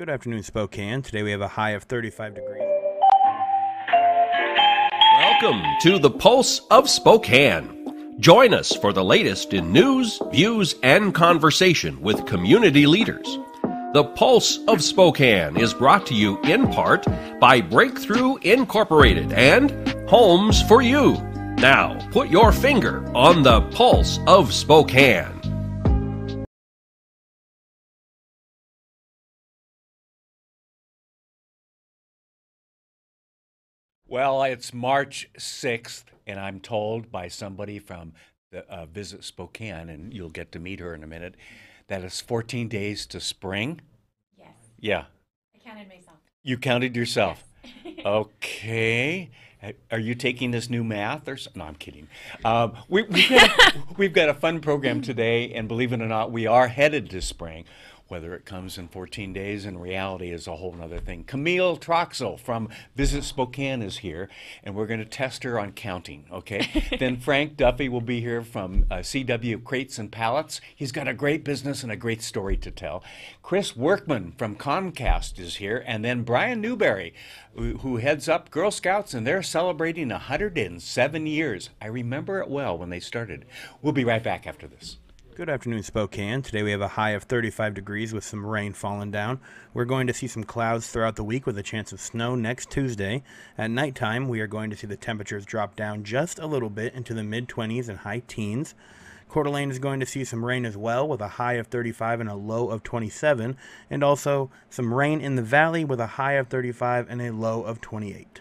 Good afternoon, Spokane. Today we have a high of 35 degrees. Welcome to the Pulse of Spokane. Join us for the latest in news, views, and conversation with community leaders. The Pulse of Spokane is brought to you in part by Breakthrough Incorporated and Homes for You. Now, put your finger on the Pulse of Spokane. Well, it's March 6th, and I'm told by somebody from the VisitSpokane, and you'll get to meet her in a minute, that it's 14 days to spring. Yes. Yeah. I counted myself. You counted yourself? Yes. Okay. Are you taking this new math? No, I'm kidding. We've got a fun program today, and believe it or not, we are headed to spring. Whether it comes in 14 days in reality is a whole other thing. Camille Troxel from VisitSpokane is here, and we're going to test her on counting, okay? Then Frank Duffy will be here from CW Crates Pallets. He's got a great business and a great story to tell. Kris Workman from Comcast is here, and then Brian Newberry, who heads up Girl Scouts, and they're celebrating 107 years. I remember it well when they started. We'll be right back after this. Good afternoon, Spokane. Today we have a high of 35 degrees with some rain falling down. We're going to see some clouds throughout the week with a chance of snow next Tuesday. At nighttime, we are going to see the temperatures drop down just a little bit into the mid-20s and high teens. Coeur d'Alene is going to see some rain as well with a high of 35 and a low of 27, and also some rain in the valley with a high of 35 and a low of 28.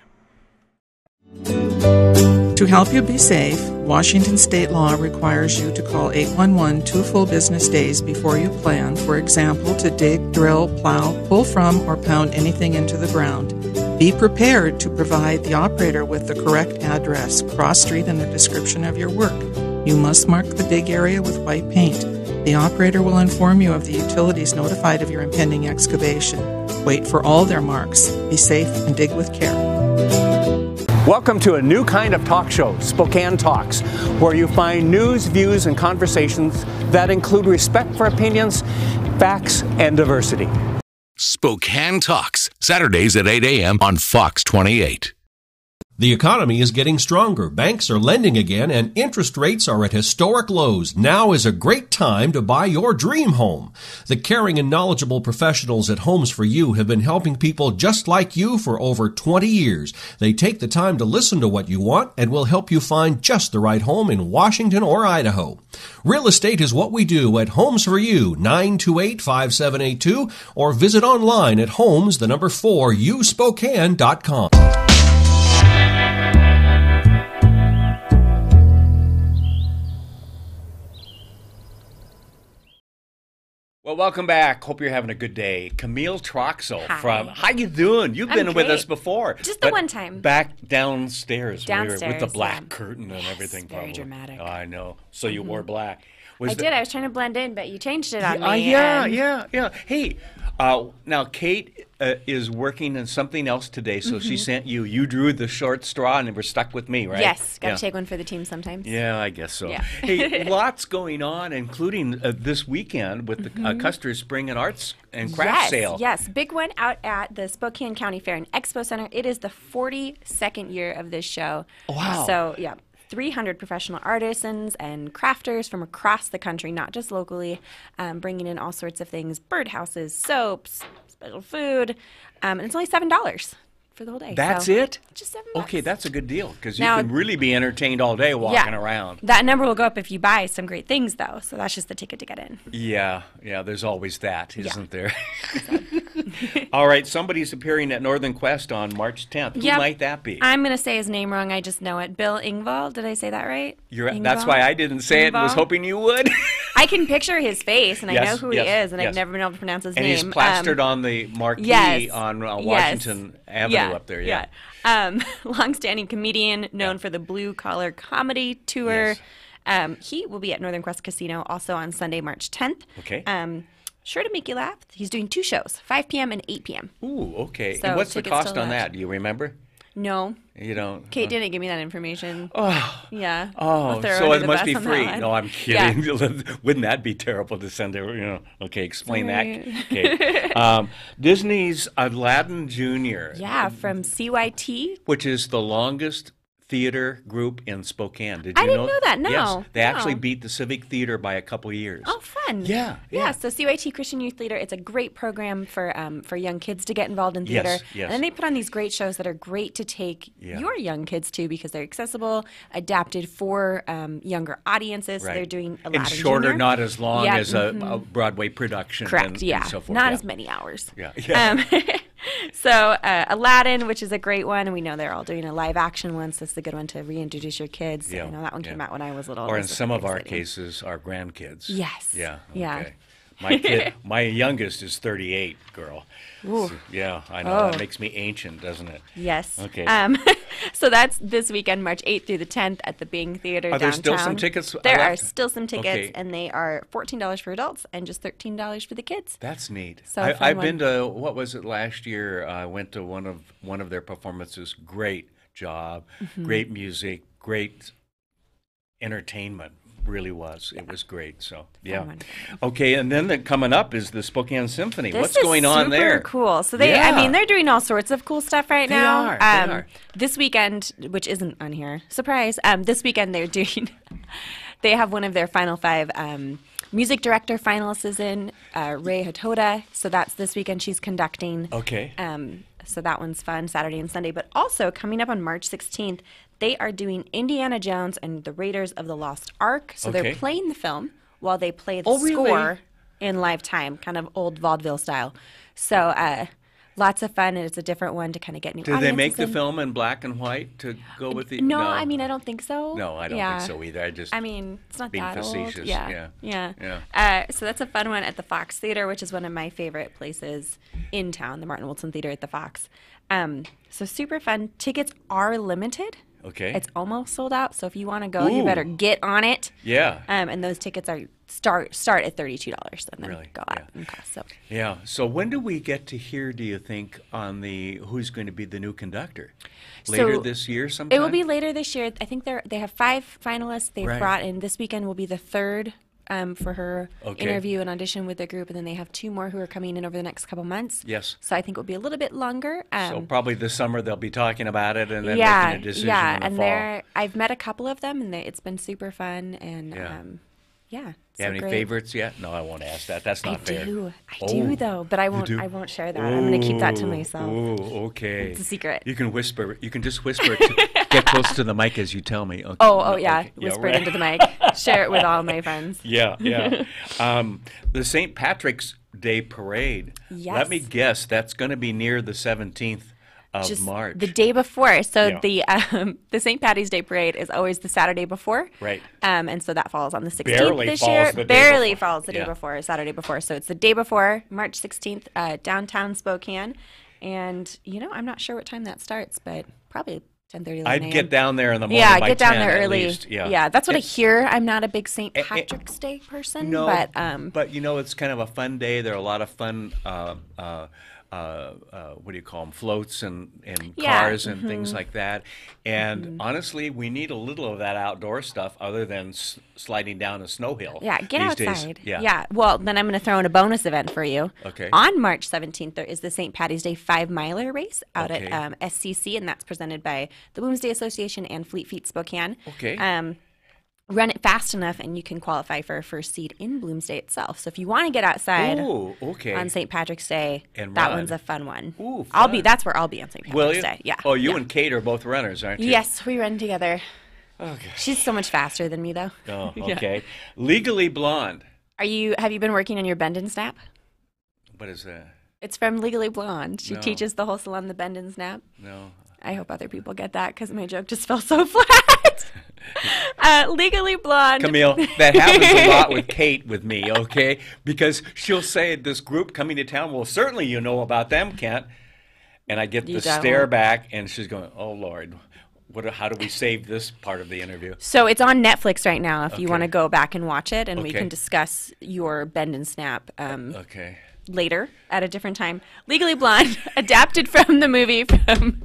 To help you be safe, Washington state law requires you to call 811 2 full business days before you plan, for example, to dig, drill, plow, pull from, or pound anything into the ground. Be prepared to provide the operator with the correct address, cross street, and a description of your work. You must mark the dig area with white paint. The operator will inform you of the utilities notified of your impending excavation. Wait for all their marks. Be safe and dig with care. Welcome to a new kind of talk show, Spokane Talks, where you find news, views, and conversations that include respect for opinions, facts, and diversity. Spokane Talks, Saturdays at 8 a.m. on Fox 28. The economy is getting stronger, banks are lending again, and interest rates are at historic lows. Now is a great time to buy your dream home. The caring and knowledgeable professionals at Homes for You have been helping people just like you for over 20 years. They take the time to listen to what you want and will help you find just the right home in Washington or Idaho. Real estate is what we do at Homes for You, 928-5782, or visit online at homes4uspokane.com. Well, welcome back. Hope you're having a good day. Camille Troxel Hi. how you doing? You've been with us before. Just the one time. Back downstairs with the black yeah. curtain and everything. Very probably. dramatic. Oh, I know. So you wore black. I did. I was trying to blend in, but you changed it on me. Yeah. Hey, now Kate is working on something else today, so she sent you. You drew the short straw and were stuck with me, right? Yes. Got to take one for the team sometimes. Yeah, I guess so. Yeah. Hey, lots going on, including this weekend with the Custer Spring and Arts and Craft Sale. Yes, big one out at the Spokane County Fair and Expo Center. It is the 42nd year of this show. Wow. So, yeah. 300 professional artisans and crafters from across the country, not just locally, bringing in all sorts of things, birdhouses, soaps, special food, and it's only $7 for the whole day. That's so it? Just $7. Okay, that's a good deal because you Now- can really be entertained all day walking around. That number will go up if you buy some great things, though. So that's just the ticket to get in. Yeah, there's always that, isn't there? All right, somebody's appearing at Northern Quest on March 10th. Who might that be? I'm going to say his name wrong. I just know it. Bill Engvall. Did I say that right? That's why I didn't say it and was hoping you would. I can picture his face, and I know who he is, and yes. I've never been able to pronounce his and name. And he's plastered on the marquee on Washington Avenue up there. Yeah. Longstanding comedian known for the Blue Collar Comedy Tour. Yes. He will be at Northern Quest Casino also on Sunday, March 10th. Okay. Sure to make you laugh. He's doing 2 shows, 5 p.m. and 8 p.m. Ooh, okay. So and what's the tickets cost till on that. that? Do you remember? No. You don't? Kate didn't give me that information. Oh. Yeah. Oh, so it must be free. No, I'm kidding. Yeah. Wouldn't that be terrible to send her? Okay, explain Sorry. that, Kate. Disney's Aladdin Jr. Yeah, from CYT. Which is the longest theater group in Spokane. Did you I didn't know that, no. Yes, they actually No. beat the Civic Theater by a couple of years. Oh, fun. Yeah. So CYT Christian Youth Theater, it's a great program for young kids to get involved in theater. Yes, yes. And then they put on these great shows that are great to take your young kids to because they're accessible, adapted for younger audiences. Right. So they're doing Aladdin and shorter, Jr. not as long Yeah, as a Broadway production. Correct, and so forth. Not as many hours. Yeah. So Aladdin, which is a great one, and we know they're all doing a live action one, so it's a good one to reintroduce your kids. Yeah, I know that one came out when I was little. Or It in was some of our exciting. cases, our grandkids. Yes. Yeah. Yeah. Okay. My kid, my youngest is 38, girl. Ooh. So, yeah, I know. That makes me ancient, doesn't it? Yes. Okay. So that's this weekend, March 8th through the 10th at the Bing Theater Are downtown. there still some tickets There are left? still some tickets, Okay. and they are $14 for adults and just $13 for the kids. That's neat. So a fun I've one. been to, what was it last year? I went to one of their performances. Great job, Mm-hmm. great music, great entertainment. Really was. It was great. So yeah. one. Okay, and then coming up is the Spokane Symphony. This What's is going on there? Super cool. So they're doing all sorts of cool stuff right now. They are. This weekend, which isn't on here, surprise. This weekend they're doing. They have one of their final 5 music director finalists is in Ray Hatoda. So that's this weekend. She's conducting. Okay. So that one's fun, Saturday and Sunday. But also coming up on March 16th, they are doing Indiana Jones and the Raiders of the Lost Ark. So Okay. they're playing the film while they play the Oh, really? score in live time, kind of old vaudeville style. So lots of fun, and it's a different one to kind of get new Did they audiences make the in. film in black and white to go with the? No, I mean, I don't think so. No, I don't Yeah. think so either. I mean, it's not being that facetious, old. yeah. Yeah. So that's a fun one at the Fox Theater, which is one of my favorite places in town, the Martin Wilson Theater at the Fox. So super fun. Tickets are limited. Okay. It's almost sold out, so if you want to go, you Ooh. better get on it. Yeah. And those tickets are start at $32 and then Really? go up in cost. So Yeah. So when do we get to hear, do you think, on who's going to be the new conductor? Later So this year sometime? it will be later this year. I think they have 5 finalists. They've Right. brought in this weekend will be the 3rd for her Okay. interview and audition with the group, and then they have 2 more who are coming in over the next couple months. Yes. So I think it will be a little bit longer. So probably this summer they'll be talking about it and then yeah, making a decision yeah, in the and fall. I've met a couple of them, and it's been super fun. And Yeah. yeah. You have any great. favorites yet? No, I won't ask that. That's not fair. I do Oh, though, but I won't. do? I won't share that. I'm going to keep that to myself. Oh, okay. It's a secret. You can whisper. You can just whisper it. Get close to the mic as you tell me. Okay. Oh yeah. Okay. Whisper right. it into the mic. Share it with all my friends. Yeah. The St. Patrick's Day Parade. Yes. Let me guess. That's going to be near the 17th of Just March. the day before. So Yeah. the St. Patty's Day parade is always the Saturday before. Right. And so that falls on the 16th Barely this falls year. the day Barely before. falls the day Yeah. before, Saturday before. So it's the day before, March 16th, downtown Spokane. And I'm not sure what time that starts, but probably 10:30. I'd get down there in the morning. Yeah, by get down 10 there at early. least. Yeah. That's what I hear. I'm not a big St. Patrick's Day person, No, but but it's kind of a fun day. There are a lot of fun, what do you call them, floats and Yeah, cars and things like that. And honestly, we need a little of that outdoor stuff other than sliding down a snow hill. yeah, get these outside. Days. Yeah. Well, then I'm going to throw in a bonus event for you. Okay. On March 17th, there is the St. Patty's Day 5-miler race out Okay. at SCC, and that's presented by the Bloomsday Association and Fleet Feet Spokane. Okay. Run it fast enough, and you can qualify for a first seat in Bloomsday itself. So if you want to get outside Ooh, okay. on St. Patrick's Day, And that run. one's a fun one. Ooh, That's where I'll be on St. Will Patrick's you? Day. Yeah. Oh, you yeah. and Kate are both runners, aren't you? Yes, we run together. Okay. She's so much faster than me, though. Oh, Yeah. okay. Legally Blonde. Have you been working on your bend and snap? What is that? It's from Legally Blonde. She No. teaches the whole salon the bend and snap. No. I hope other people get that because my joke just fell so flat. Legally Blonde. Camille, that happens a lot with Kate with me, okay? Because she'll say, this group coming to town, well, certainly you know about them, Kent. And I get You the don't. stare back, and she's going, oh, Lord, how do we save this part of the interview? So it's on Netflix right now if you Okay. want to go back and watch it, and we Okay. can discuss your bend and snap Okay. later at a different time. Legally Blonde, adapted from the movie from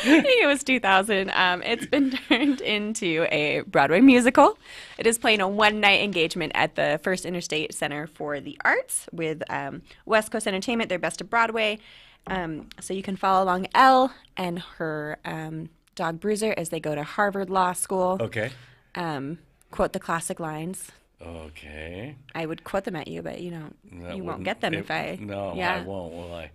I think it was 2000. It's been turned into a Broadway musical. It is playing a one-night engagement at the First Interstate Center for the Arts with West Coast Entertainment, their Best of Broadway. So you can follow along Elle and her dog Bruiser as they go to Harvard Law School. Okay. Quote the classic lines. Okay. I would quote them at you, but you won't get them if I. No, yeah. I won't, will I?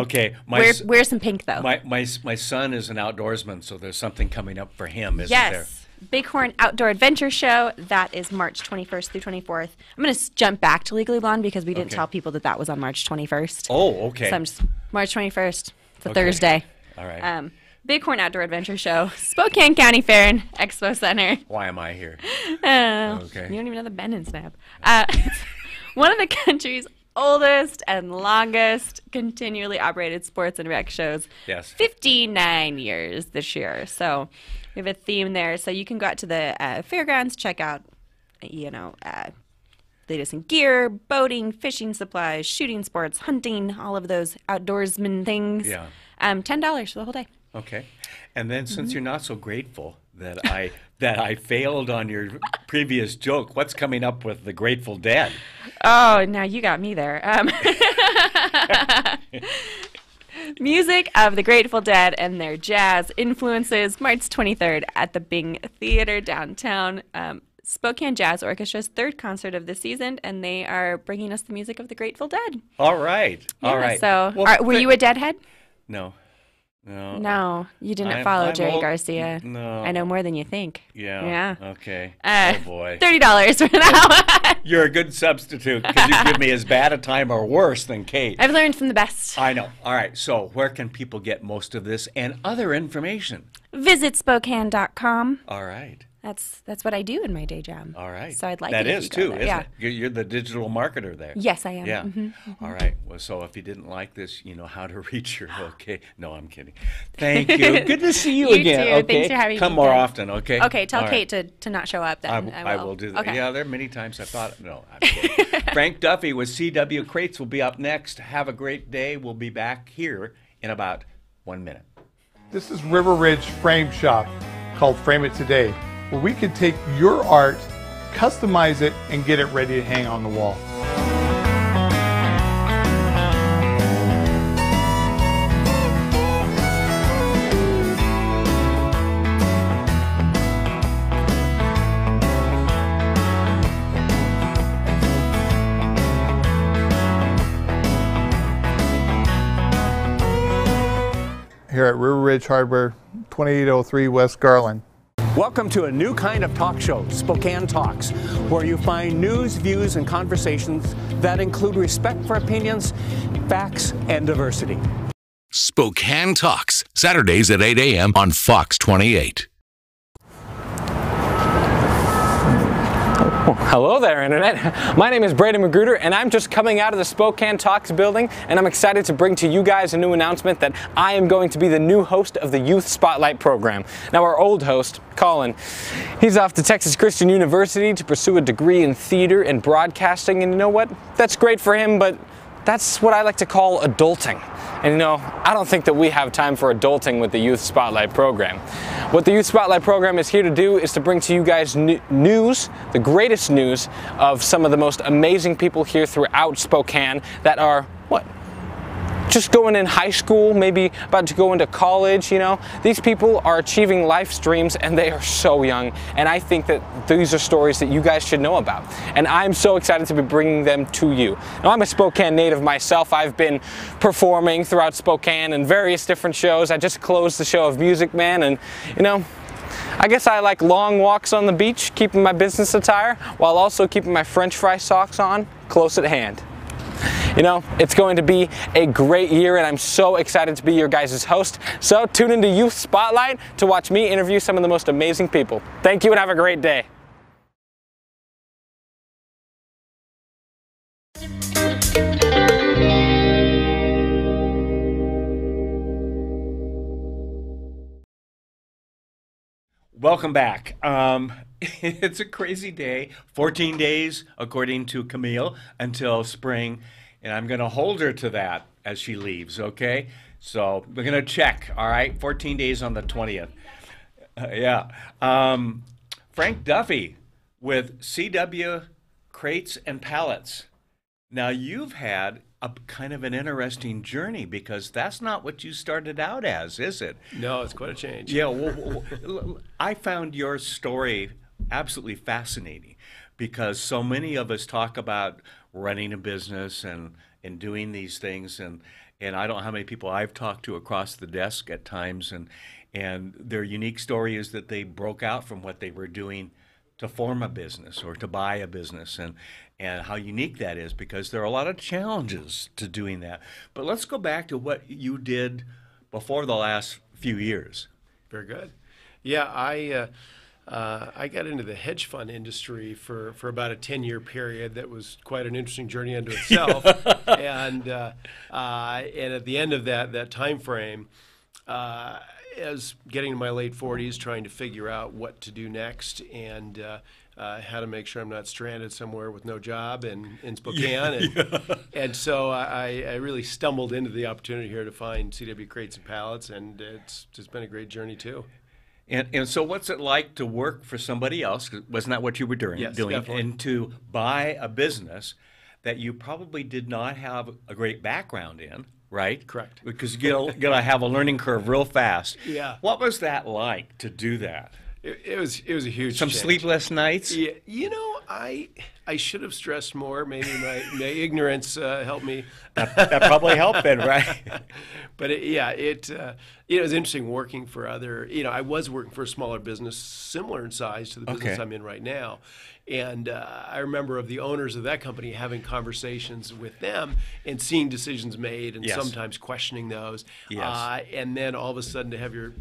Okay. Wear some pink though. My son is an outdoorsman, so there's something coming up for him, isn't there? Yes. Bighorn Outdoor Adventure Show. That is March 21st through 24th. I'm going to jump back to Legally Blonde because we didn't tell people that was on March 21st. Oh, okay. So I'm just March 21st. It's a Thursday. All right. Bighorn Outdoor Adventure Show, Spokane County Fair and Expo Center. Why am I here? Okay. You don't even know the bend and snap. It's one of the country's oldest and longest continually operated sports and rec shows. Yes. 59 years this year. So we have a theme there. So you can go out to the fairgrounds, check out, latest in gear, boating, fishing supplies, shooting sports, hunting, all of those outdoorsman things. Yeah. $10 for the whole day. Okay. And then since you're not so grateful that I failed on your previous joke, what's coming up with the Grateful Dead? Oh, now you got me there. Music of the Grateful Dead and their jazz influences, March 23rd at the Bing Theater downtown. Spokane Jazz Orchestra's third concert of the season, and they are bringing us the music of the Grateful Dead. All right. Yeah, all right. So, were you a Deadhead? No. No, you didn't follow Jerry old. Garcia. No. I know more than you think. Yeah. Okay. Oh boy. $30 for that one. You're a good substitute because you give me as bad a time or worse than Kate. I've learned from the best. I know. All right. So where can people get most of this and other information? VisitSpokane.com. All right. That's what I do in my day job. All right. So I'd like that it if is you go too, there. isn't Yeah. it? You're the digital marketer there. Yes, I am. Yeah. Mm-hmm. All right. Well, so if you didn't like this, you know how to reach your okay. No, I'm kidding. Thank you. Good to see you, You again. too. Okay. Thanks for having me Come more again. often. Okay. Okay. Tell All right. Kate to not show up. Then I will do that. Okay. Yeah, there are many times I thought. No, I'm kidding. Frank Duffy with CW Crates will be up next. Have a great day. We'll be back here in about 1 minute. This is River Ridge Frame Shop, called Frame It Today, where we can take your art, customize it, and get it ready to hang on the wall. Here at River Ridge Hardware, 2803 West Garland. Welcome to a new kind of talk show, Spokane Talks, where you find news, views, and conversations that include respect for opinions, facts, and diversity. Spokane Talks, Saturdays at 8 a.m. on Fox 28. Hello there, Internet. My name is Brandon Magruder, and I'm just coming out of the Spokane Talks building, and I'm excited to bring to you guys a new announcement that I am going to be the new host of the Youth Spotlight program. Now, our old host, Colin, he's off to Texas Christian University to pursue a degree in theater and broadcasting, and you know what? That's great for him, but that's what I like to call adulting. And you know, I don't think that we have time for adulting with the Youth Spotlight program. What the Youth Spotlight program is here to do is to bring to you guys news, the greatest news of some of the most amazing people here throughout Spokane that are, just going in high school, maybe about to go into college, you know. These people are achieving life streams and they are so young. And I think that these are stories that you guys should know about. And I'm so excited to be bringing them to you. Now, I'm a Spokane native myself. I've been performing throughout Spokane in various different shows. I just closed the show of Music Man, and you know, I guess I like long walks on the beach, keeping my business attire, while also keeping my French fry socks on close at hand. You know, it's going to be a great year, and I'm so excited to be your guys' host. So tune into Youth Spotlight to watch me interview some of the most amazing people. Thank you and have a great day. Welcome back. It's a crazy day. 14 days, according to Camille, until spring. And I'm going to hold her to that as she leaves, okay? So we're going to check, all right? 14 days on the 20th. Frank Duffy with CW Crates and Pallets. Now, you've had a kind of an interesting journey because that's not what you started out as, is it? No, it's quite a change. Yeah, well, I found your story absolutely fascinating because so many of us talk about running a business and doing these things, and I don't know how many people I've talked to across the desk at times, and their unique story is that they broke out from what they were doing to form a business or to buy a business, and how unique that is because there are a lot of challenges to doing that. But let's go back to what you did before the last few years. Very good. Yeah, I got into the hedge fund industry for about a 10-year period. That was quite an interesting journey unto itself. and at the end of that time frame, as getting to my late 40s, trying to figure out what to do next and how to make sure I'm not stranded somewhere with no job in Spokane. And so I really stumbled into the opportunity here to find CW Crates and Pallets, and it's just been a great journey too. And so what's it like to work for somebody else? Wasn't that what you were doing? Yes, definitely. And to buy a business that you probably did not have a great background in, right? Correct. Because you gotta have a learning curve real fast. Yeah. What was that like to do that? It was a huge Some change. sleepless nights? Yeah, I should have stressed more. Maybe my ignorance helped me. That probably helped then, right? But it was interesting working for other. I was working for a smaller business, similar in size to the business I'm in right now. And I remember of the owners of that company having conversations with them and seeing decisions made and sometimes questioning those. Yes. And then all of a sudden to have your,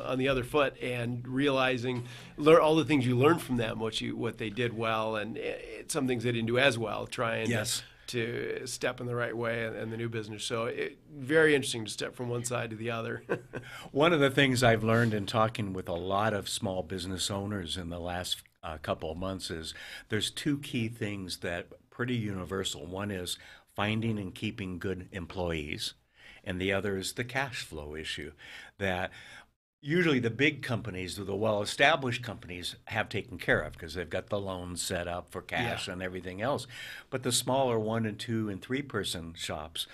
on the other foot and realizing all the things you learned from them, what they did well, and some things they didn't do as well, trying to step in the right way in the new business. So very interesting to step from one side to the other. One of the things I've learned in talking with a lot of small business owners in the last couple of months is there's two key things that are pretty universal. One is finding and keeping good employees, and the other is the cash flow issue that usually the big companies, the well-established companies, have taken care of because they've got the loans set up for cash and everything else. But the smaller 1 and 2 and 3 person shops,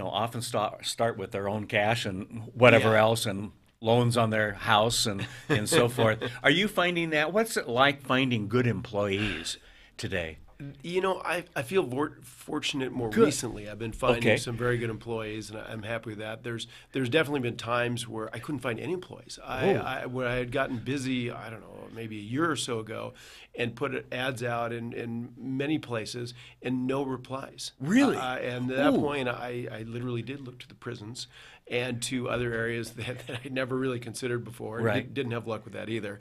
often start with their own cash and whatever else and loans on their house and so forth. Are you finding that? What's it like finding good employees today? I feel fortunate more recently. I've been finding some very good employees, and I'm happy with that. There's definitely been times where I couldn't find any employees. Where I had gotten busy, I don't know, maybe a year or so ago, and put ads out in many places, and no replies. Really? And at that point, I literally did look to the prisons and to other areas that I'd never really considered before. Right. Didn't have luck with that either.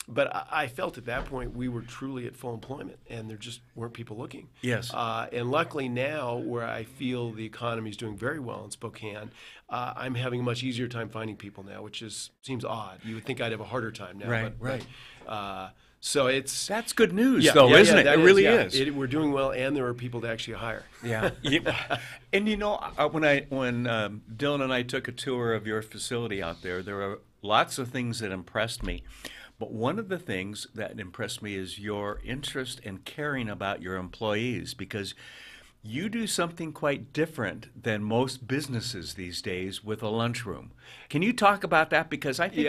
But I felt at that point we were truly at full employment, and there just weren't people looking. Yes. And luckily now, where I feel the economy is doing very well in Spokane, I'm having a much easier time finding people now, which seems odd. You would think I'd have a harder time now. Right. So that's good news, though, isn't it? It really is. We're doing well, and there are people to actually hire. Yeah. And when Dylan and I took a tour of your facility out there were lots of things that impressed me. But one of the things that impressed me is your interest and caring about your employees, because you do something quite different than most businesses these days with a lunchroom. Can you talk about that? Because I think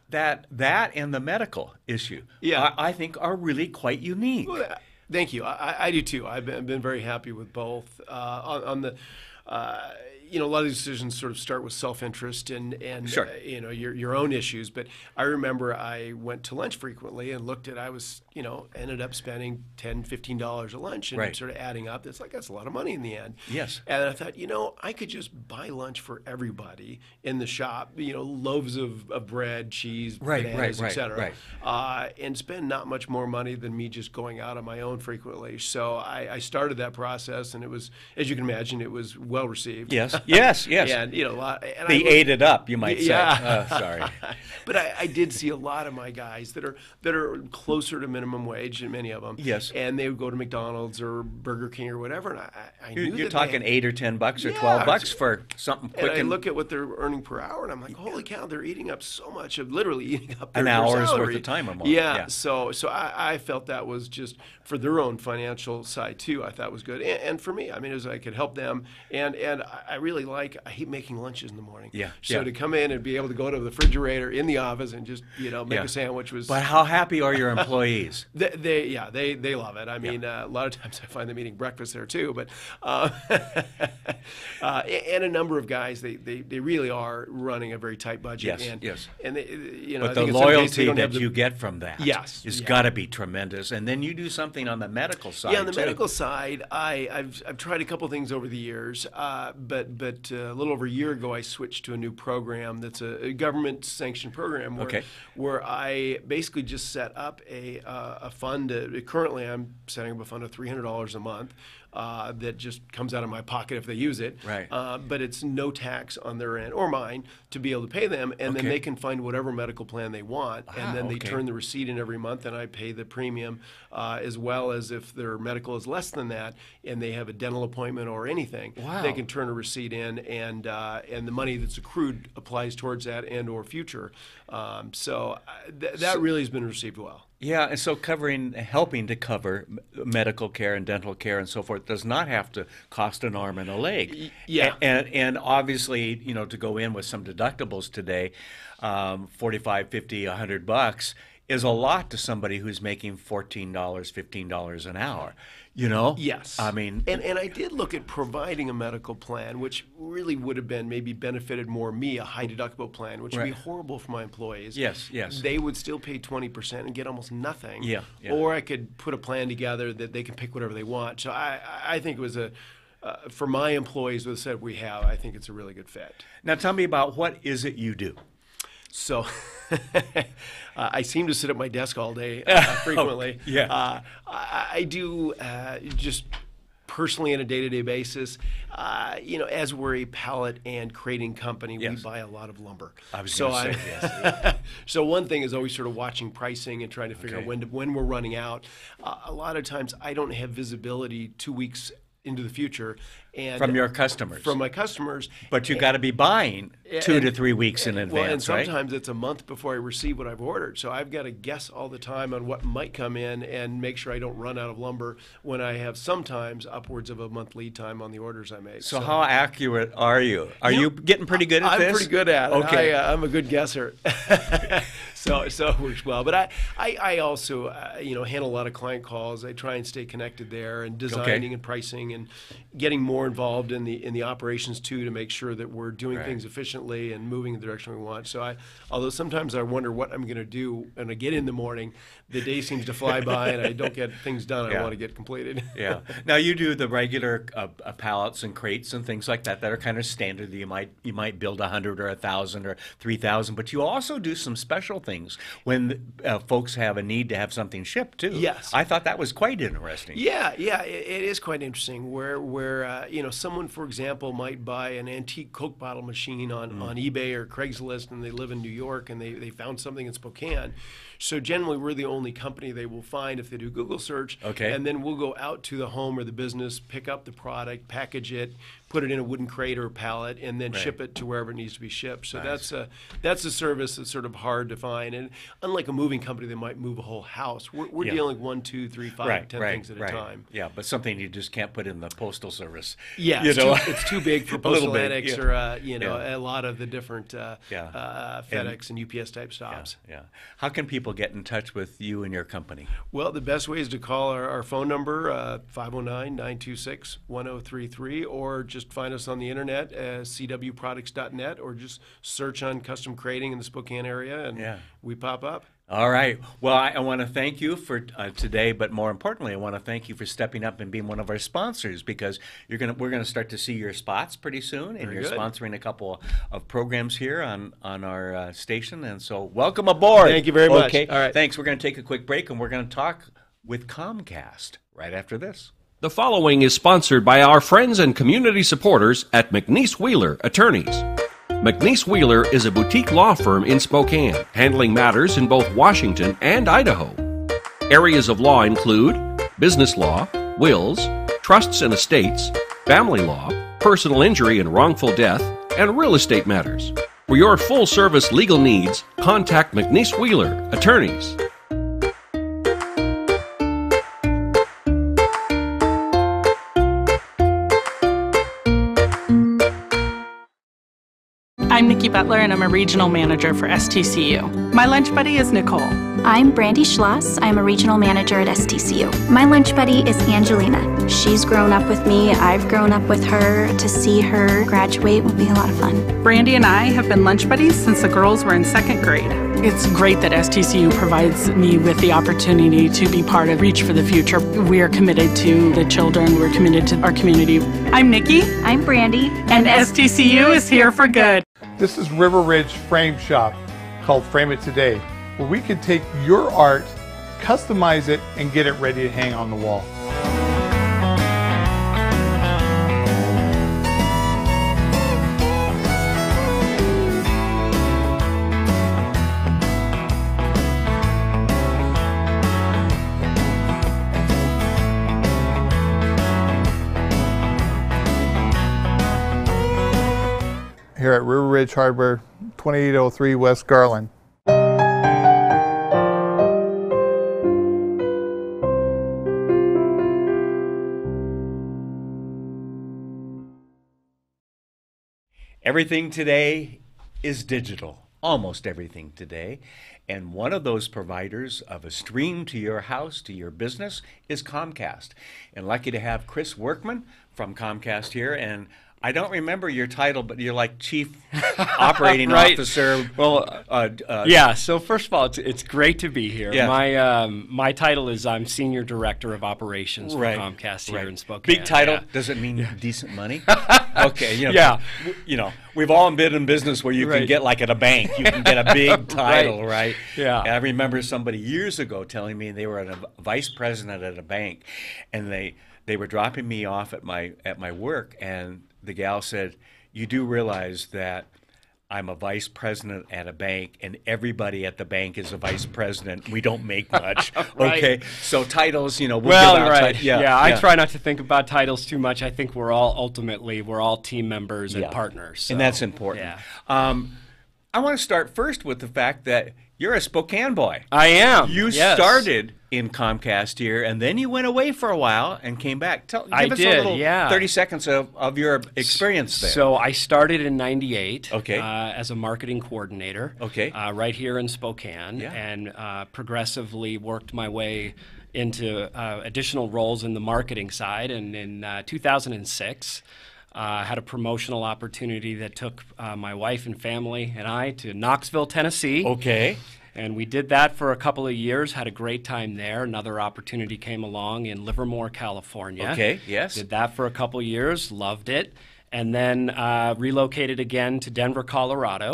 that and the medical issue, I think, are really quite unique. Well, thank you. I do too. I've been very happy with both. A lot of these decisions sort of start with self-interest and sure. Your own issues. But I remember I went to lunch frequently and ended up spending $10, $15 a lunch and sort of adding up. That's a lot of money in the end. Yes. And I thought, I could just buy lunch for everybody in the shop, loaves of bread, cheese, bananas, et cetera, and spend not much more money than me just going out on my own frequently. So I started that process, and it was, as you can imagine, it was well received. Yes. yes. And a lot. And They ate it up, you might say. Yeah. Sorry. But I did see a lot of my guys that are closer to minimum wage, and many of them. Yes. And they would go to McDonald's or Burger King or whatever, and I knew You're that talking $8 or $10 or $12 for something quick. And I look at what they're earning per hour, and I'm like, holy cow, they're eating up so much of literally eating up an their hour's salary. worth of time or more. Yeah. So I felt that was just for their own financial side too. I thought was good, and for me, I mean, it was I could help them, and I really I hate making lunches in the morning. Yeah. So to come in and be able to go to the refrigerator in the office and just make a sandwich was. But how happy are your employees? They love it. I mean, a lot of times I find them eating breakfast there too. But and a number of guys, they really are running a very tight budget. Yes. And they, but I the think in some cases loyalty that you get from that is got to be tremendous. And then you do something on the medical side. Yeah, on the medical side, I've tried a couple things over the years, but a little over a year ago, I switched to a new program that's a government-sanctioned program where I basically just set up a fund. Currently, I'm setting up a fund of $300 a month. That just comes out of my pocket if they use it. Right. But it's no tax on their end or mine to be able to pay them, and then they can find whatever medical plan they want, and then they turn the receipt in every month, and I pay the premium, as well as if their medical is less than that, and they have a dental appointment or anything, they can turn a receipt in, and the money that's accrued applies towards that and or future. So that really has been received well. Yeah, and so helping to cover medical care and dental care and so forth does not have to cost an arm and a leg. Yeah. And obviously, to go in with some deductibles today, $45, $50, $100 is a lot to somebody who's making $14, $15 an hour. Yes. I mean, and I did look at providing a medical plan, which really would have been maybe benefited more me, a high deductible plan, which would be horrible for my employees. Yes. They would still pay 20% and get almost nothing. Yeah. Or I could put a plan together that they can pick whatever they want. So I think it was for my employees with the set we have, I think it's a really good fit. Now tell me about what is it you do? So I seem to sit at my desk all day frequently. I do just personally on a day-to-day basis. As we're a pallet and crating company, we buy a lot of lumber. I was going to say yes. So one thing is always sort of watching pricing and trying to figure out when we're running out. A lot of times I don't have visibility 2 weeks into the future. And from your customers. From my customers. But you got to be buying 2 to 3 weeks in advance, well, and sometimes it's a month before I receive what I've ordered. So I've got to guess all the time on what might come in and make sure I don't run out of lumber when I have sometimes upwards of a month lead time on the orders I make. So how accurate are you? Are you getting pretty good at this? I'm pretty good at it. Okay. I'm a good guesser. So it works well. But I also handle a lot of client calls. I try and stay connected there and designing and pricing and getting more involved in the operations too, to make sure that we're doing things efficiently and moving in the direction we want. So although sometimes I wonder what I'm going to do when I get in the morning, the day seems to fly by and I don't get things done I want to get completed. Yeah. Now you do the regular pallets and crates and things like that are kind of standard. That you might build 100 or 1,000 or 3,000, but you also do some special things when folks have a need to have something shipped too. Yes. I thought that was quite interesting. Yeah, it is quite interesting. Where someone, for example, might buy an antique Coke bottle machine on eBay or Craigslist, and they live in New York, and they found something in Spokane. So generally, we're the only company they will find if they do Google search. Okay. And then we'll go out to the home or the business, pick up the product, package it, put it in a wooden crate or a pallet, and then ship it to wherever it needs to be shipped. So that's a service that's sort of hard to find. And unlike a moving company that might move a whole house, we're dealing 1, 2, 3, 5, 10 things at a time. Yeah, but something you just can't put in the postal service. Yeah, it's too big for postal annex or a lot of the different FedEx and UPS type stops. Yeah. How can people get in touch with you and your company? Well, the best way is to call our phone number, 509-926-1033, or just find us on the internet at cwproducts.net, or just search on custom crating in the Spokane area, and we pop up. All right. Well, I want to thank you for today, but more importantly, I want to thank you for stepping up and being one of our sponsors, because we're going to start to see your spots pretty soon, and you're sponsoring a couple of programs here on our station, and so welcome aboard. Thank you very much. Okay. All right. Thanks. We're going to take a quick break, and we're going to talk with Comcast right after this. The following is sponsored by our friends and community supporters at McNeese Wheeler Attorneys. McNeese Wheeler is a boutique law firm in Spokane, handling matters in both Washington and Idaho. Areas of law include business law, wills, trusts and estates, family law, personal injury and wrongful death, and real estate matters. For your full-service legal needs, contact McNeese Wheeler Attorneys. I'm Nikki Butler, and I'm a regional manager for STCU. My lunch buddy is Nicole. I'm Brandy Schloss. I'm a regional manager at STCU. My lunch buddy is Angelina. She's grown up with me. I've grown up with her. To see her graduate will be a lot of fun. Brandy and I have been lunch buddies since the girls were in 2nd grade. It's great that STCU provides me with the opportunity to be part of Reach for the Future. We are committed to the children. We're committed to our community. I'm Nikki. I'm Brandy. And STCU is here for good. This is River Ridge Frame Shop, called Frame It Today, where we can take your art, customize it, and get it ready to hang on the wall. Here at River Ridge Hardware, 2803 West Garland. Everything today is digital, almost everything today. And one of those providers of a stream to your house, to your business, is Comcast. And lucky to have Kris Workman from Comcast here. And I don't remember your title, but you're like Chief Operating Right. Officer. Well, yeah. So first of all, it's great to be here. Yeah. My title is I'm Senior Director of Operations for Comcast here in Spokane. Big title. Yeah. Does it mean decent money? Okay. Yeah. We've all been in business where you can get like at a bank. You can get a big title, right? Yeah. And I remember somebody years ago telling me they were a vice president at a bank, and they were dropping me off at my work, and the gal said, "You do realize that I'm a vice president at a bank, and everybody at the bank is a vice president. We don't make much." Right. Okay, so titles, we'll well, give out right. Yeah, I try not to think about titles too much. I think we're all team members and partners. So, and that's important. Yeah. I want to start first with the fact that you're a Spokane boy. I am. You started in Comcast here, and then you went away for a while and came back. Give us a little 30 seconds of your experience there. So I started in '98 okay. As a marketing coordinator okay. Right here in Spokane, and progressively worked my way into additional roles in the marketing side. And in 2006, had a promotional opportunity that took my wife and family and I to Knoxville, Tennessee. Okay. And we did that for a couple of years, had a great time there. Another opportunity came along in Livermore, California. Okay, yes. Did that for a couple of years, loved it. And then relocated again to Denver, Colorado.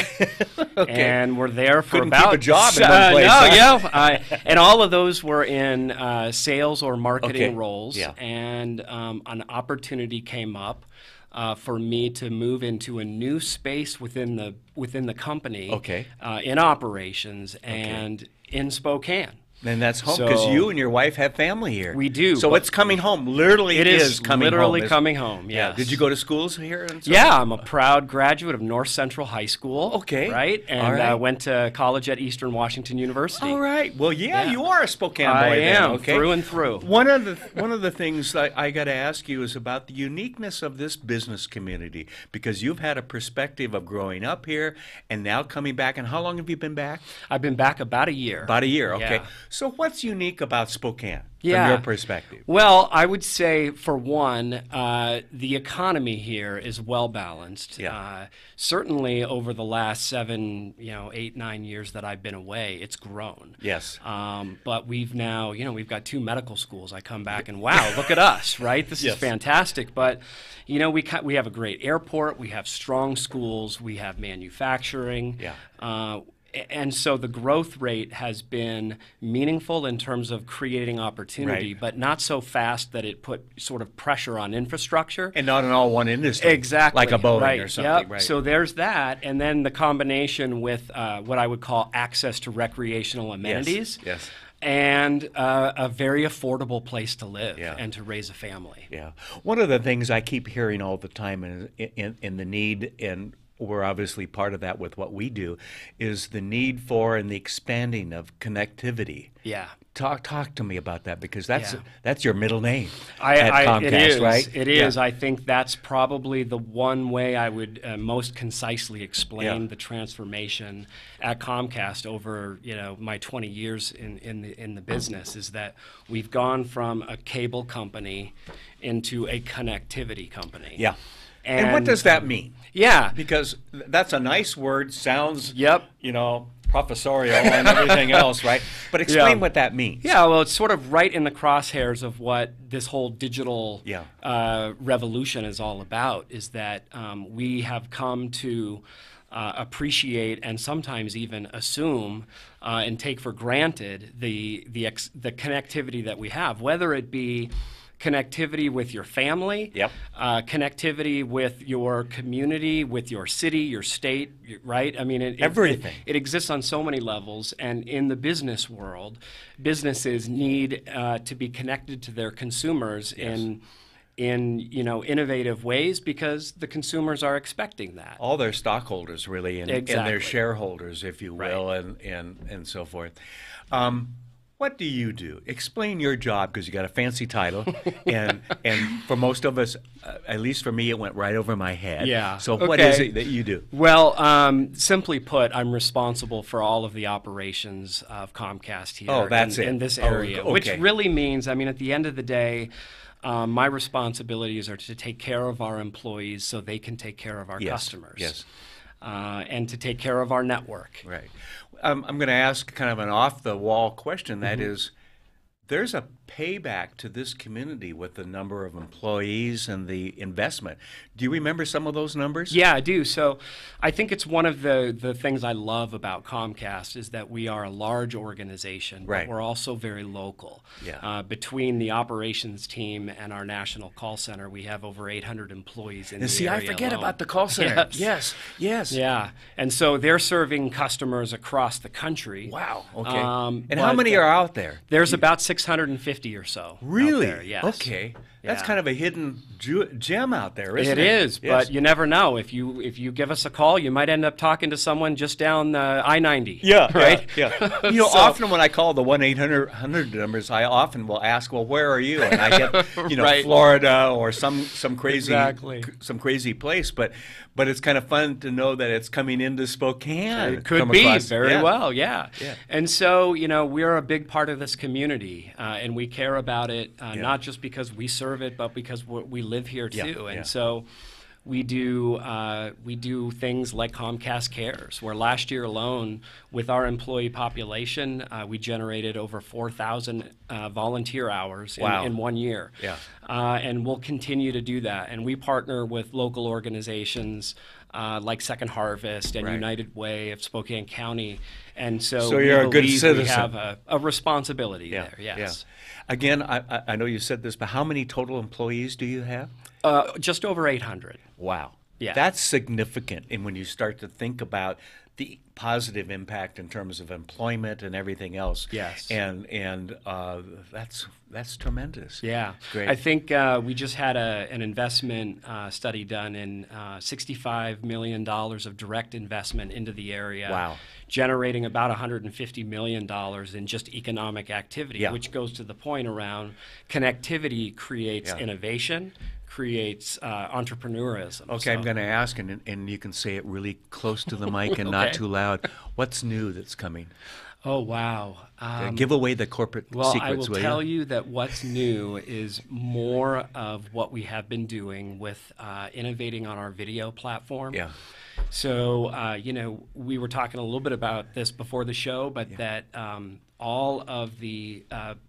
Okay. And we're there for Couldn't about... keep a job in one place. And all of those were in sales or marketing roles. Yeah. And an opportunity came up for me to move into a new space within the company, in operations and in Spokane. And that's home because you and your wife have family here. We do. So it's coming home. Literally, it is coming literally home. Coming home. Yes. Yeah. Did you go to schools here? Yeah, I'm a proud graduate of North Central High School. Okay. Right, and went to college at Eastern Washington University. All right. Well, you are a Spokane boy. I am, okay? through and through. One of the things I got to ask you is about the uniqueness of this business community, because you've had a perspective of growing up here and now coming back. And how long have you been back? I've been back about a year. About a year. Okay. Yeah. So what's unique about Spokane from your perspective? Well, I would say, for one, the economy here is well balanced. Yeah. Certainly over the last 7, 8, 9 years that I've been away, it's grown. Yes. But we've now, we've got 2 medical schools. I come back and wow, look at us, right? This is fantastic. But we have a great airport. We have strong schools. We have manufacturing. Yeah. And so the growth rate has been meaningful in terms of creating opportunity, but not so fast that it put sort of pressure on infrastructure. And not in all one industry. Exactly. Like a Boeing right. or something. Yep. Right. So there's that. And then the combination with what I would call access to recreational amenities. Yes. And a very affordable place to live and to raise a family. Yeah. One of the things I keep hearing all the time in the need, and we're obviously part of that with what we do, is the need for and the expanding of connectivity. Yeah. Talk to me about that, because that's your middle name at Comcast, it is, right? It is. I think that's probably the one way I would most concisely explain the transformation at Comcast over my 20 years in the business, is that we've gone from a cable company into a connectivity company. Yeah. And what does that mean? Yeah. Because that's a nice word, sounds, professorial and everything else, right? But explain what that means. Yeah, well, it's sort of right in the crosshairs of what this whole digital revolution is all about, is that we have come to appreciate and sometimes even assume and take for granted the connectivity that we have, whether it be connectivity with your family, connectivity with your community, with your city, your state, right? I mean, everything. It exists on so many levels, and in the business world, businesses need to be connected to their consumers in innovative ways, because the consumers are expecting that. All their stockholders, really, and their shareholders, if you will, and so forth. What do you do? Explain your job, because you got a fancy title, and for most of us, at least for me, it went right over my head. Yeah. So what is it that you do? Well, simply put, I'm responsible for all of the operations of Comcast here in this area, which really means, I mean, at the end of the day, my responsibilities are to take care of our employees so they can take care of our customers. Yes. And to take care of our network. Right. I'm going to ask kind of an off-the-wall question. That is, there's a payback to this community with the number of employees and the investment. Do you remember some of those numbers? Yeah, I do. So I think it's one of the things I love about Comcast is that we are a large organization, but we're also very local. Yeah. Between the operations team and our national call center, we have over 800 employees in the area area I forget alone. about the call center. Yes. Yes. Yeah. And so they're serving customers across the country. Wow. Okay. And how many are out there? There's about 650 or so. Really? Out there, yes. Okay. That's kind of a hidden gem out there, isn't it? It is, but you never know. If you give us a call, you might end up talking to someone just down the I-90. Yeah, right. Yeah. Often when I call the 1-800 numbers, I often will ask, "Well, where are you?" And I get, Florida or some crazy place. But it's kind of fun to know that it's coming into Spokane. It could be very well, yeah. And so we're a big part of this community, and we care about it not just because we serve it, but because we live here too. And so we do things like Comcast Cares, where last year alone, with our employee population, we generated over 4,000 volunteer hours in 1 year. Yeah. And we'll continue to do that. And we partner with local organizations like Second Harvest and United Way of Spokane County. And so you're a good citizen. We have a responsibility there, yes. Yeah. Again, I know you said this, but how many total employees do you have? Just over 800. Wow. Yeah. That's significant. And when you start to think about the positive impact in terms of employment and everything else. Yes. And that's tremendous. Yeah. Great. I think we just had an investment study done in $65 million of direct investment into the area. Wow. Generating about $150 million in just economic activity, which goes to the point around connectivity creates innovation, creates entrepreneurism. Okay, I'm going to ask, and you can say it really close to the mic and not too loud. What's new that's coming? Oh, wow. Give away the corporate secrets, I will tell you that what's new is more of what we have been doing with innovating on our video platform. Yeah. So, we were talking a little bit about this before the show, but that all of the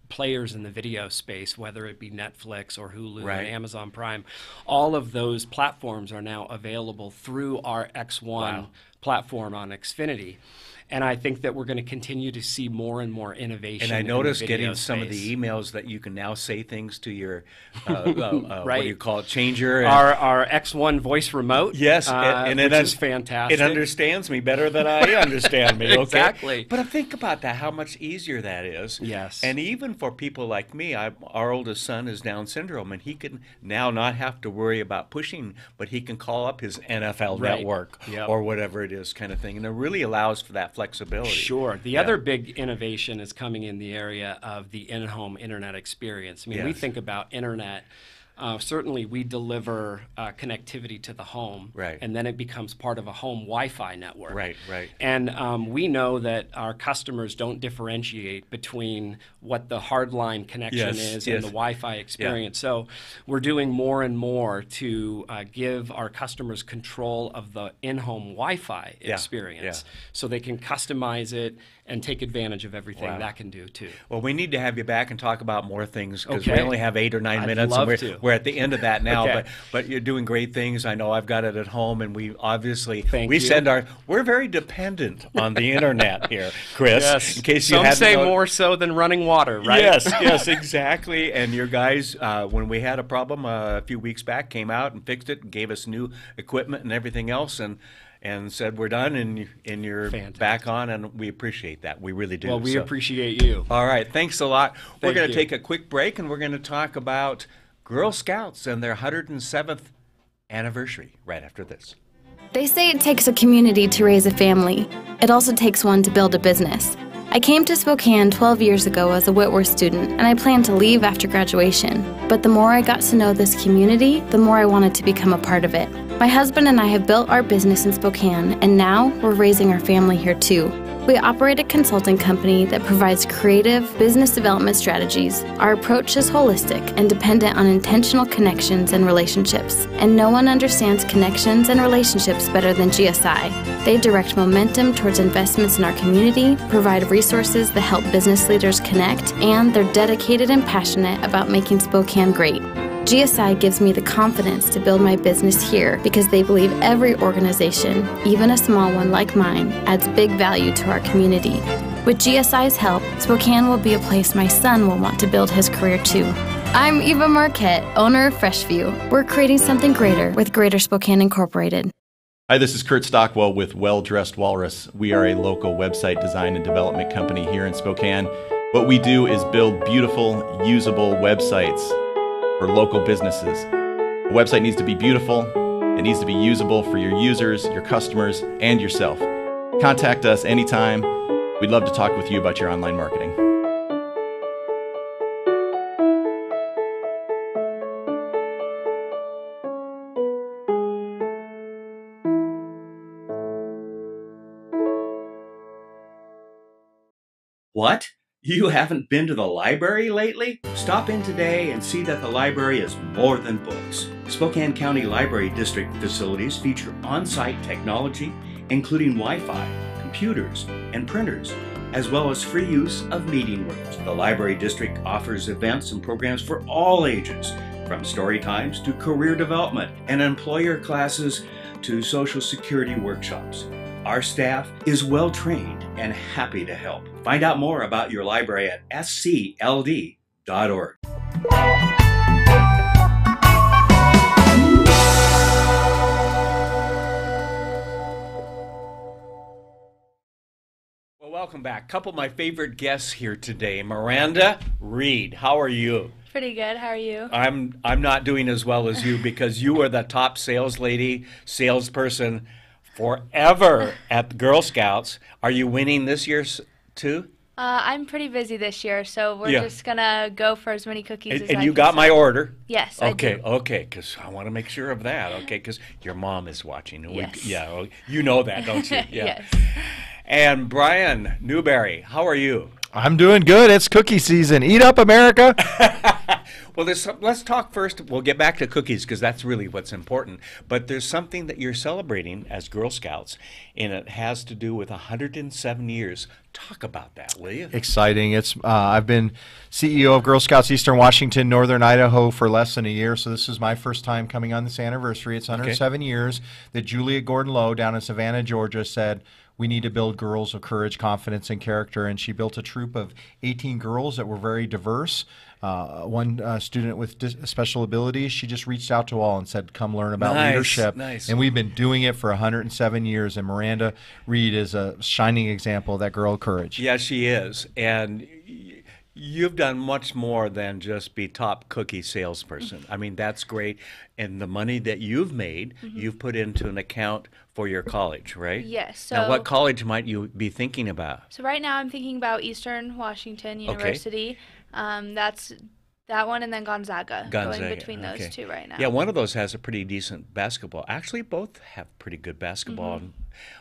players in the video space, whether it be Netflix or Hulu or Amazon Prime, all of those platforms are now available through our X1 platform on Xfinity. And I think that we're going to continue to see more and more innovation. And I in the noticed video getting some of space. the emails that you can now say things to your, what do you call it, changer? And Our X1 voice remote. yes, which is fantastic. It understands me better than I understand me. Okay? Exactly. But think about that, how much easier that is. Yes. And even for people like me, our oldest son is Down syndrome, and he can now not have to worry about pushing, but he can call up his NFL Right. network Yep. or whatever it is kind of thing. And it really allows for that flexibility. Sure. The other big innovation is coming in the area of the in-home internet experience. I mean, we Yes. think about internet. Certainly, we deliver connectivity to the home, Right. and then it becomes part of a home Wi-Fi network. Right, right. And we know that our customers don't differentiate between what the hardline connection Yes, is yes. and the Wi-Fi experience. So we're doing more and more to give our customers control of the in-home Wi-Fi experience, so they can customize it and take advantage of everything Wow. that can do too. Well, we need to have you back and talk about more things because we Okay. only have 8 or 9 I'd minutes. love And to. we're at the end of that now, Okay. but you're doing great things. I know I've got it at home, and we obviously Thank we you. send we're very dependent on the internet here, Chris. Yes. In case you Some hadn't say known- more so than running water, right? Yes, yes, exactly. And your guys, when we had a problem a few weeks back, came out and fixed it and gave us new equipment and everything else, and said we're done, and you're Fantastic. back on, and we appreciate that. We really do. Well, we So- appreciate you. All right, thanks a lot. We're Thank going to you. take a quick break, and we're going to talk about Girl Scouts and their 107th anniversary right after this. They say it takes a community to raise a family. It also takes one to build a business. I came to Spokane 12 years ago as a Whitworth student, and I planned to leave after graduation. But the more I got to know this community, the more I wanted to become a part of it. My husband and I have built our business in Spokane, and now we're raising our family here too. We operate a consulting company that provides creative business development strategies. Our approach is holistic and dependent on intentional connections and relationships. And no one understands connections and relationships better than GSI. They direct momentum towards investments in our community, provide resources that help business leaders connect, and they're dedicated and passionate about making Spokane great. GSI gives me the confidence to build my business here because they believe every organization, even a small one like mine, adds big value to our community. With GSI's help, Spokane will be a place my son will want to build his career too. I'm Eva Marquette, owner of Freshview. We're creating something greater with Greater Spokane Incorporated. Hi, this is Kurt Stockwell with Well Dressed Walrus. We are a local website design and development company here in Spokane. What we do is build beautiful, usable websites for local businesses. A website needs to be beautiful, it needs to be usable for your users, your customers, and yourself. Contact us anytime. We'd love to talk with you about your online marketing. What? You haven't been to the library lately? Stop in today and see that the library is more than books. Spokane County Library District facilities feature on-site technology, including Wi-Fi, computers, and printers, as well as free use of meeting rooms. The Library District offers events and programs for all ages, from story times to career development and employer classes to Social Security workshops. Our staff is well trained and happy to help. Find out more about your library at scld.org. Well, welcome back. Couple of my favorite guests here today. Miranda Reed, how are you? Pretty good. How are you? I'm not doing as well as you because you are the top salesperson forever at the Girl Scouts. Are you winning this year too? I'm pretty busy this year, so we're Yeah. just gonna go for as many cookies as I And you can got my sell. order? Yes, I do. Okay, because I want to make sure of that. Okay, because your mom is watching. Yes. Yeah, you know that, don't you? Yeah. Yes. And Brian Newberry, how are you? I'm doing good. It's cookie season. Eat up, America. Well, let's talk first. We'll get back to cookies because that's really what's important. But there's something that you're celebrating as Girl Scouts, and it has to do with 107 years. Talk about that, will you? Exciting. It's I've been CEO of Girl Scouts Eastern Washington, Northern Idaho for less than a year, so this is my first time coming on this anniversary. It's 107 years that Juliet Gordon-Lowe down in Savannah, Georgia said, we need to build girls of courage, confidence, and character. And she built a troop of 18 girls that were very diverse. One student with special abilities, she just reached out to all and said, come learn about leadership. Nice. And we've been doing it for 107 years. And Miranda Reed is a shining example of that girl of courage. Yeah, she is. And you've done much more than just be top cookie salesperson. I mean, that's great. And the money that you've made, you've put into an account for your college, right? Yes. So now, what college might you be thinking about? So right now I'm thinking about Eastern Washington University. That's that one, and then Gonzaga. Going between those two right now. Yeah, one of those has a pretty decent basketball. Actually, both have pretty good basketball.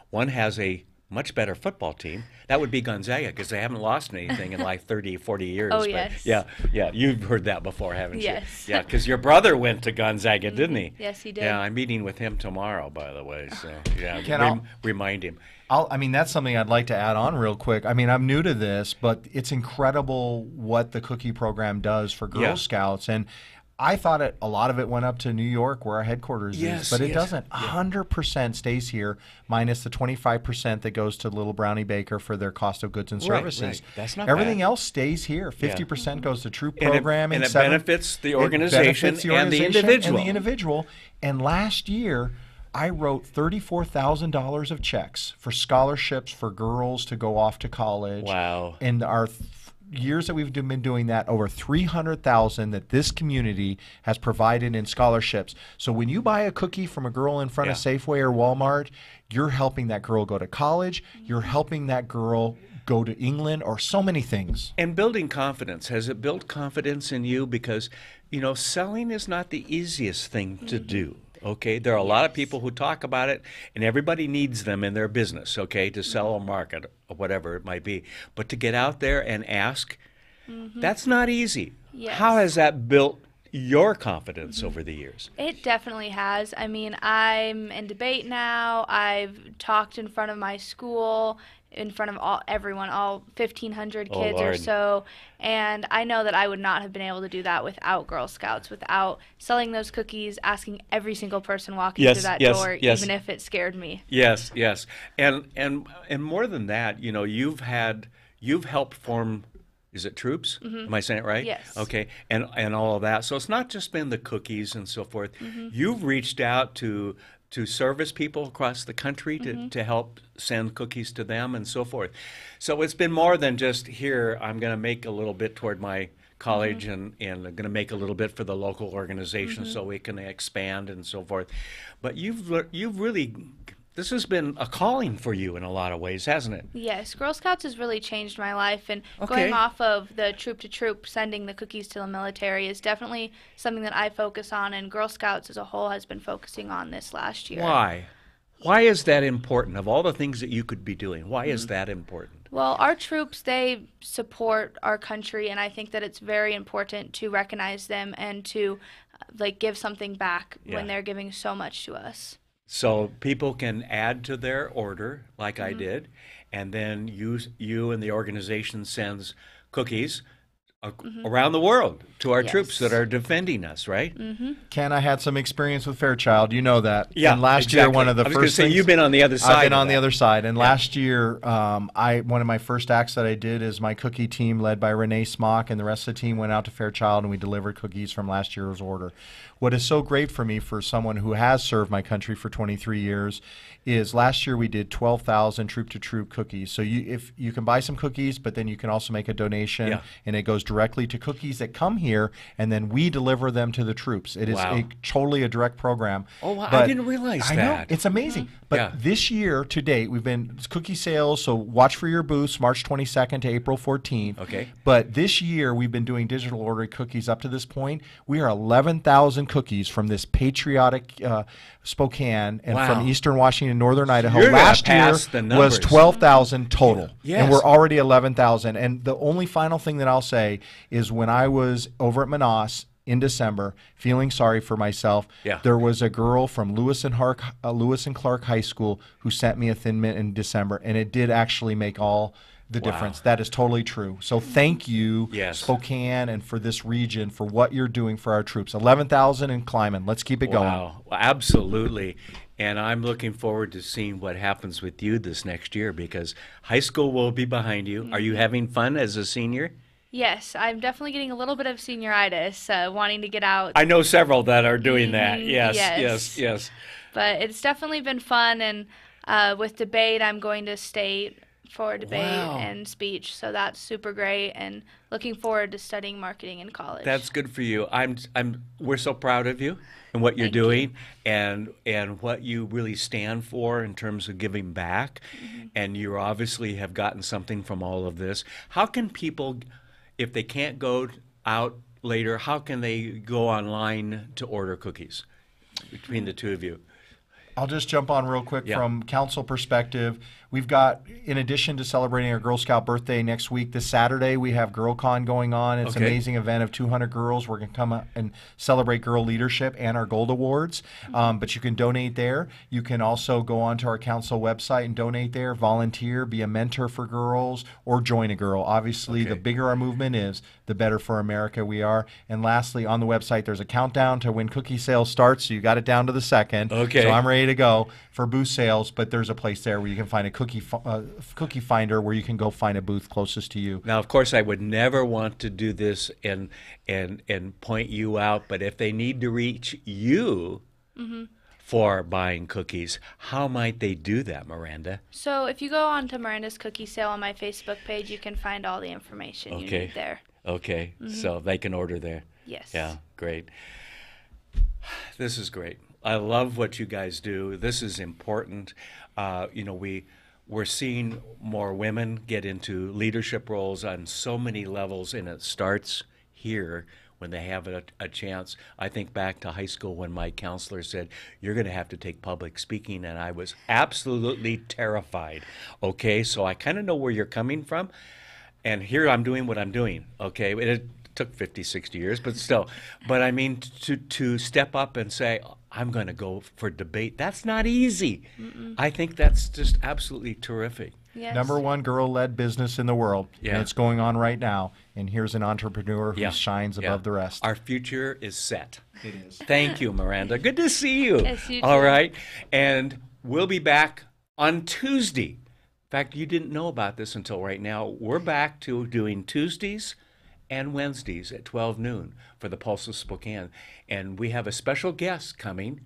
One has a much better football team. That would be Gonzaga, because they haven't lost anything in like 30, 40 years. Oh, but yes. Yeah, you've heard that before, haven't you? Yes. Yeah, because your brother went to Gonzaga, didn't he? Yes, he did. Yeah, I'm meeting with him tomorrow, by the way. So, yeah, remind him. I mean, that's something I'd like to add on real quick. I mean, I'm new to this, but it's incredible what the cookie program does for Girl Scouts. And I thought a lot of it went up to New York, where our headquarters is, but it doesn't. 100% stays here, minus the 25% that goes to Little Brownie Baker for their cost of goods and services. Right. That's not Everything bad. else stays here. 50% goes to troop programming. And it benefits the organization and the individual. And last year, I wrote $34,000 of checks for scholarships for girls to go off to college. Wow. And our years that we've been doing that, over $300,000 that this community has provided in scholarships. So when you buy a cookie from a girl in front of Safeway or Walmart, you're helping that girl go to college. You're helping that girl go to England, or so many things. And building confidence. Has it built confidence in you? Because, selling is not the easiest thing to do. Okay, there are a lot of people who talk about it, and everybody needs them in their business, okay, to sell or market or whatever it might be. But to get out there and ask, that's not easy. Yes. How has that built your confidence over the years? It definitely has. I mean, I'm in debate now. I've talked in front of my school, in front of everyone, all 1,500 kids or so, and I know that I would not have been able to do that without Girl Scouts, without selling those cookies, asking every single person walking through that door, even if it scared me. Yes, and more than that, you've helped form. Is it troops? Am I saying it right? Yes. Okay, and all of that. So it's not just been the cookies and so forth. You've reached out to service people across the country to help send cookies to them and so forth. So it's been more than just, here, I'm going to make a little bit toward my college and I'm going to make a little bit for the local organization so we can expand and so forth. But you've really, this has been a calling for you in a lot of ways, hasn't it? Yes, Girl Scouts has really changed my life, and going off of the troop to troop, sending the cookies to the military is definitely something that I focus on, and Girl Scouts as a whole has been focusing on this last year. Why? Why is that important? Of all the things that you could be doing, why is that important? Well, our troops, they support our country, and I think that it's very important to recognize them and to give something back when they're giving so much to us. So people can add to their order, like I did, and then you and the organization sends cookies around the world to our troops that are defending us, right? Ken, I had some experience with Fairchild. You know that. Yeah, and last year, one of the first things, you've been on the other side. I've been on the other side. And last year, one of my first acts that I did is my cookie team, led by Renee Smock, and the rest of the team went out to Fairchild, and we delivered cookies from last year's order. What is so great for me, for someone who has served my country for 23 years, is last year we did 12,000 troop-to-troop cookies. So if you can buy some cookies, but then you can also make a donation, and it goes directly to cookies that come here, and then we deliver them to the troops. It is totally a direct program. Oh, wow. I didn't realize that. I know, it's amazing. But this year, to date, we've been cookie sales, so watch for your booths, March 22nd to April 14th. Okay. But this year, we've been doing digital order cookies up to this point. We are 11,000 cookies from this patriotic Spokane and from Eastern Washington, Northern Idaho. Last year was 12,000 total, and we're already 11,000. And the only final thing that I'll say is, when I was over at Manaus in December, feeling sorry for myself, there was a girl from Lewis and Clark High School who sent me a Thin Mint in December, and it did actually make all the difference. That is totally true. So thank you, Spokane, and for this region, for what you're doing for our troops. 11,000 and climbing. Let's keep it going. Wow, absolutely. And I'm looking forward to seeing what happens with you this next year, because high school will be behind you. Are you having fun as a senior? Yes, I'm definitely getting a little bit of senioritis, wanting to get out. I know several that are doing that. Yes. But it's definitely been fun, and with debate, I'm going to state for debate and speech, so that's super great, and looking forward to studying marketing in college. That's good for you. We're so proud of you and what you're doing, and what you really stand for in terms of giving back. And you obviously have gotten something from all of this. How can people, if they can't go out later, how can they go online to order cookies between the two of you? I'll just jump on real quick from council perspective. We've got, in addition to celebrating our Girl Scout birthday next week, this Saturday we have GirlCon going on. It's an amazing event of 200 girls. We're going to come and celebrate girl leadership and our Gold Awards. But you can donate there. You can also go onto our council website and donate there, volunteer, be a mentor for girls, or join a girl. Obviously, the bigger our movement is, the better for America we are. And lastly, on the website, there's a countdown to when cookie sales start, so you got it down to the second. So I'm ready to go for booth sales, but there's a place there where you can find a cookie finder where you can go find a booth closest to you. Now, of course, I would never want to do this and point you out, but if they need to reach you for buying cookies, how might they do that, Miranda? So if you go on to Miranda's Cookie Sale on my Facebook page, you can find all the information you need there. So they can order there. Yes. Yeah, great. This is great. I love what you guys do. This is important. We're seeing more women get into leadership roles on so many levels, and it starts here when they have a chance. I think back to high school when my counselor said, "You're going to have to take public speaking," and I was absolutely terrified. So I kind of know where you're coming from, and here I'm doing what I'm doing. It took 50, 60 years, but still. But I mean, to step up and say, I'm going to go for debate, that's not easy. I think that's just absolutely terrific. Yes. #1 girl-led business in the world, and it's going on right now. And here's an entrepreneur who shines above the rest. Our future is set. It is. Thank you, Miranda. Good to see you. Yes, you too. All right. And we'll be back on Tuesday. In fact, you didn't know about this until right now. We're back to doing Tuesdays and Wednesdays at 12 noon for the Pulse of Spokane. And we have a special guest coming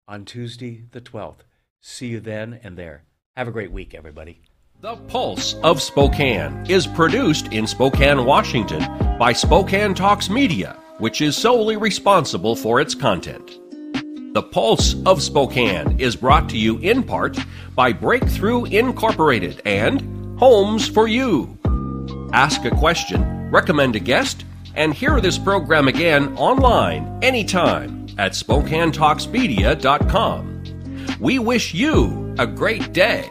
on Tuesday the 12th. See you then and there. Have a great week, everybody. The Pulse of Spokane is produced in Spokane, Washington by Spokane Talks Media, which is solely responsible for its content. The Pulse of Spokane is brought to you in part by Breakthrough Incorporated and Homes for You. Ask a question, recommend a guest, and hear this program again online anytime at SpokaneTalksMedia.com. We wish you a great day.